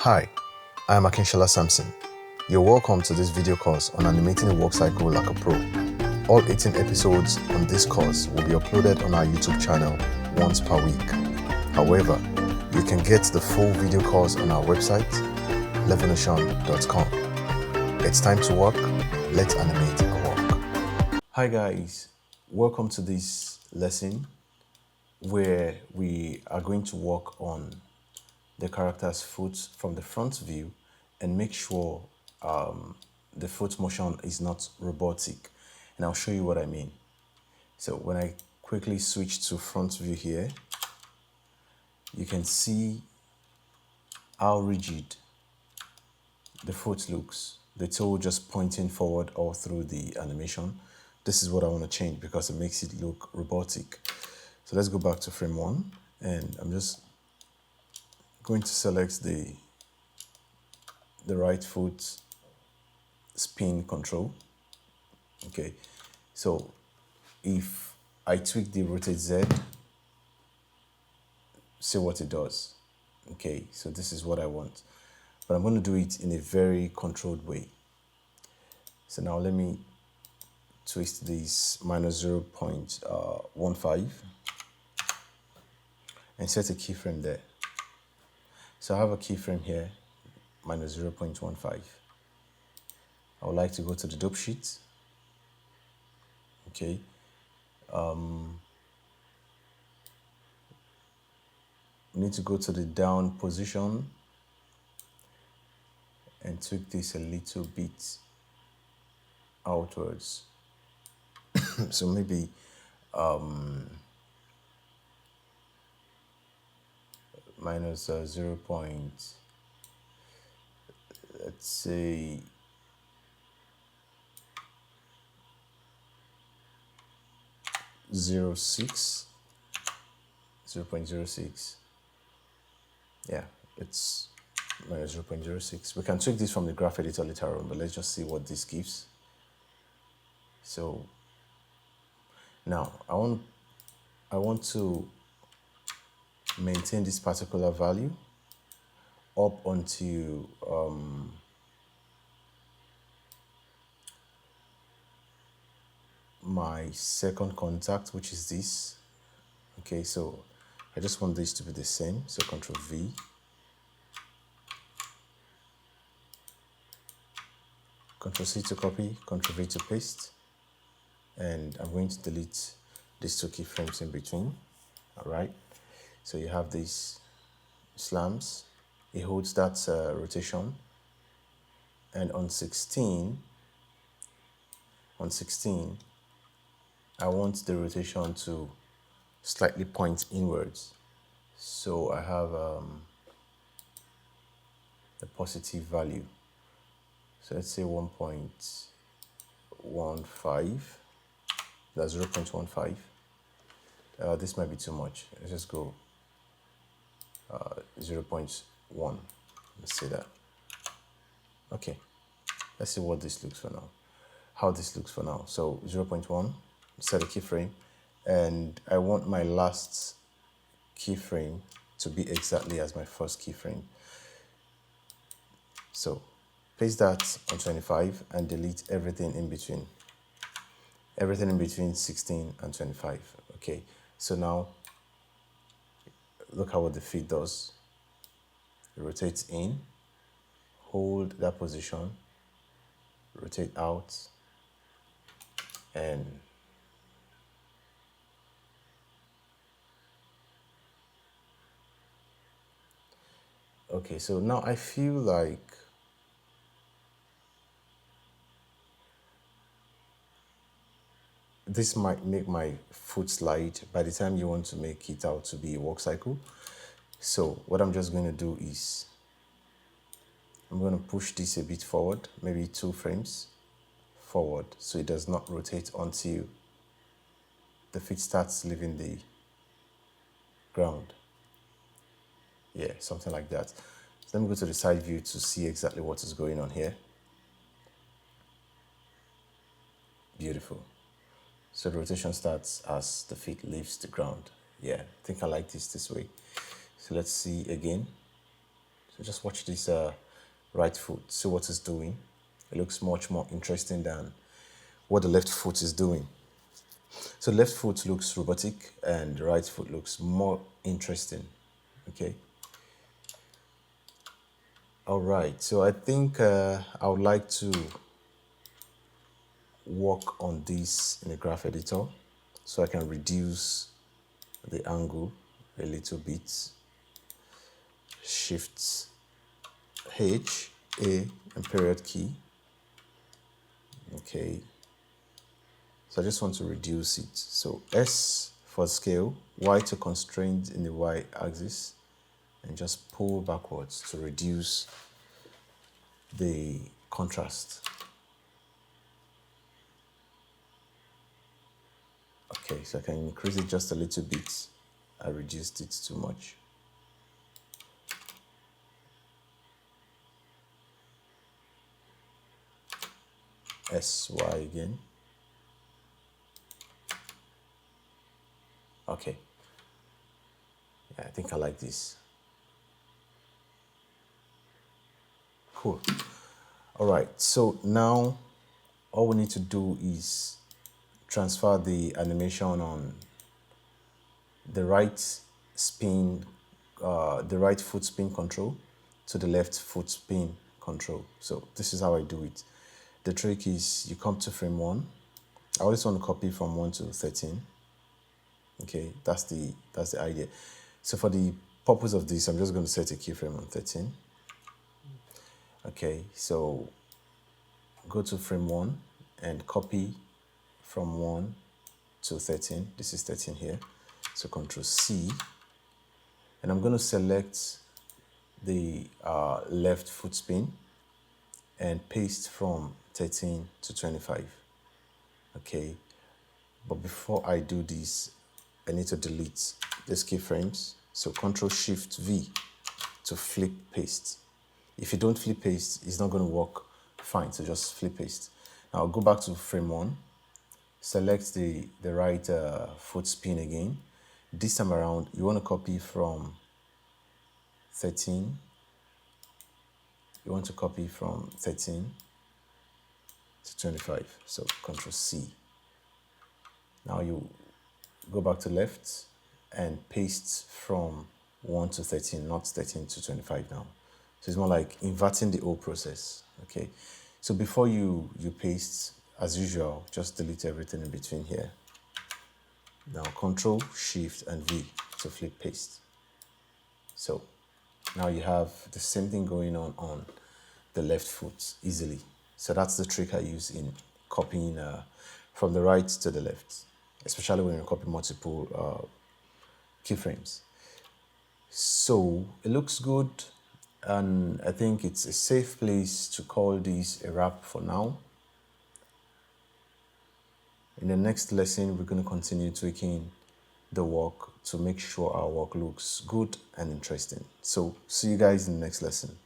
Hi, I am Akinshala Samson. You're welcome to this video course on animating a walk cycle like a pro. All 18 episodes on this course will be uploaded on our YouTube channel once per week. However, you can get the full video course on our website, Levonotion.com. It's time to walk. Let's animate a walk. Hi guys, welcome to this lesson where we are going to work on the character's foot from the front view and make sure the foot motion is not robotic. And I'll show you what I mean. So when I quickly switch to front view here, you can see how rigid the foot looks. The toe just pointing forward all through the animation. This is what I want to change because it makes it look robotic. So let's go back to frame 1, and I'm just going to select the right foot spin control. Okay, so if I tweak the rotate Z, see what it does. Okay, so this is what I want, but I'm going to do it in a very controlled way. So now let me twist this minus 0.15 and set a keyframe there. So I have a keyframe here, minus 0.15. I would like to go to the dope sheet. Okay. We need to go to the down position and tweak this a little bit outwards. So maybe minus 0. Let's say 0.06. Yeah, it's minus 0.06. We can tweak this from the graph editor later on, but let's just see what this gives. So now I want to maintain this particular value up until my second contact, which is this. Okay, so I just want this to be the same. So Control V. Control C to copy, Control V to paste. And I'm going to delete these 2 keyframes in between. All right. So you have these slams. It holds that rotation. And on 16, I want the rotation to slightly point inwards. So I have a positive value. So let's say 1.15. That's 0.15. This might be too much. Let's just go 0.1. Let's say that. Okay. Let's see what this looks for now. How this looks for now. So 0.1, set a keyframe, and I want my last keyframe to be exactly as my first keyframe. So paste that on 25 and delete everything in between. Everything in between 16 and 25. Okay, so now look at what the feet does. It rotates in, hold that position, rotate out, and okay, so now I feel like this might make my foot slide by the time you want to make it out to be a walk cycle. So what I'm just going to do is I'm going to push this a bit forward, maybe 2 frames forward, so it does not rotate until the feet starts leaving the ground. Yeah, something like that. So let me go to the side view to see exactly what is going on here. Beautiful. So the rotation starts as the feet leaves the ground. Yeah, I think I like this way. So let's see again. So just watch this right foot, see what it's doing. It looks much more interesting than what the left foot is doing. So left foot looks robotic and the right foot looks more interesting. Okay. All right. So I think I would like to work on this in the graph editor so I can reduce the angle a little bit. Shift H, A, and period key. Okay. So I just want to reduce it. So S for scale, Y to constraint in the Y axis, and just pull backwards to reduce the contrast. Okay, so I can increase it just a little bit. I reduced it too much. SY again. Okay. Yeah, I think I like this. Cool. All right, so now all we need to do is transfer the animation on the right spin, the right foot spin control to the left foot spin control. So this is how I do it. The trick is you come to frame 1. I always want to copy from 1 to 13. Okay, that's the idea. So for the purpose of this, I'm just going to set a keyframe on 13. Okay, so go to frame 1 and copy from 1 to 13. This is 13 here. So Control C, and I'm going to select the left foot spin and paste from 13 to 25. Okay, but before I do this, I need to delete these keyframes. So Control Shift V to flip paste. If you don't flip paste, it's not going to work fine. So just flip paste. Now I'll go back to frame 1, select the right foot spin again. This time around, you want to copy from 13. You want to copy from 13 to 25. So Control C. Now you go back to left and paste from 1 to 13, not 13 to 25 now. So it's more like inverting the whole process. Okay. So before you paste, as usual, just delete everything in between here. Now Control, Shift, and V to flip paste. So now you have the same thing going on the left foot easily. So that's the trick I use in copying from the right to the left, especially when you copy multiple keyframes. So it looks good, and I think it's a safe place to call this a wrap for now. In the next lesson, we're going to continue tweaking the work to make sure our work looks good and interesting. So see you guys in the next lesson.